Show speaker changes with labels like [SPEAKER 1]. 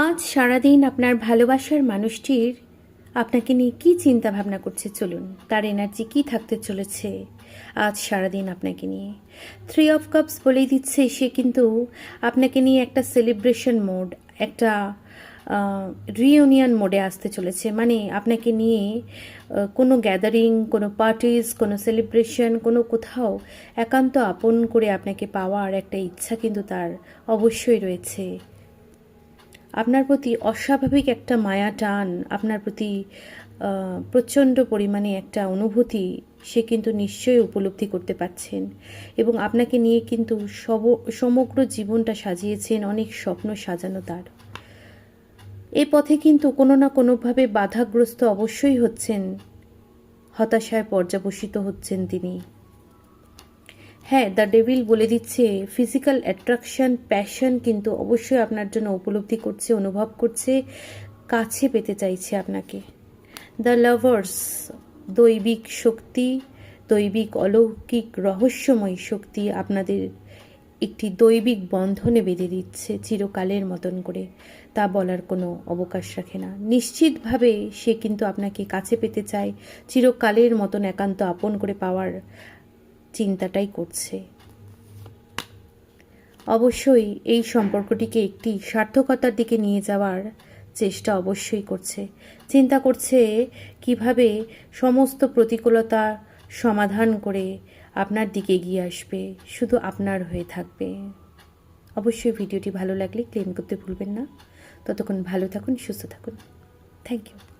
[SPEAKER 1] আজ সারাদিন আপনার ভালোবাসার মানুষটির আপনাকে নিয়ে কী চিন্তা ভাবনা করছে, চলুন তার এনার্জি কী থাকতে চলেছে আজ সারাদিন আপনাকে নিয়ে। 3 অফ কাপস বলেই দিচ্ছে সে কিন্তু আপনাকে নিয়ে একটা সেলিব্রেশন মোড, একটা রিইউনিয়ন মোডে আসতে চলেছে। মানে আপনাকে নিয়ে কোনো গ্যাদারিং, কোনো পার্টিজ, কোনো সেলিব্রেশন, কোনো কোথাও একান্ত আপন করে আপনাকে পাওয়ার একটা ইচ্ছা কিন্তু তার অবশ্যই রয়েছে। আপনার প্রতি অস্বাভাবিক একটা মায়া টান, আপনার প্রতি প্রচণ্ড পরিমাণে একটা অনুভূতি সে কিন্তু নিশ্চয়ই উপলব্ধি করতে পারছেন, এবং আপনাকে নিয়ে কিন্তু সমগ্র জীবনটা সাজিয়েছেন, অনেক স্বপ্ন সাজানো তার। এই পথে কিন্তু কোনো না কোনোভাবে বাধাগ্রস্ত অবশ্যই হচ্ছেন, হতাশায় পর্যবসিত হচ্ছেন তিনি। হ্যাঁ, দ্য ডেভিল বলে দিচ্ছে ফিজিক্যাল অ্যাট্রাকশন, প্যাশন কিন্তু অবশ্যই আপনার জন্য উপলব্ধি করছে, অনুভব করছে, কাছে পেতে চাইছে আপনাকে। দ্য লাভার্স, দৈবিক শক্তি, দৈবিক অলৌকিক রহস্যময় শক্তি আপনাদের একটি দৈবিক বন্ধনে বেঁধে দিচ্ছে চিরকালের মতন করে, তা বলার কোনো অবকাশ রাখে না। নিশ্চিতভাবে সে কিন্তু আপনাকে কাছে পেতে চায়, চিরকালের মতন একান্ত আপন করে পাওয়ার চিন্তাটাই করছে। অবশ্যই এই সম্পর্কটিকে একটি সার্থকতার দিকে নিয়ে যাওয়ার চেষ্টা অবশ্যই করছে। চিন্তা করছে কিভাবে সমস্ত প্রতিকূলতা সমাধান করে আপনার দিকে এগিয়ে আসবে, শুধু আপনার হয়ে থাকবে। অবশ্যই ভিডিওটি ভালো লাগলে ক্লেম করতে ভুলবেন না। ততক্ষণ ভালো থাকুন, সুস্থ থাকুন। Thank you.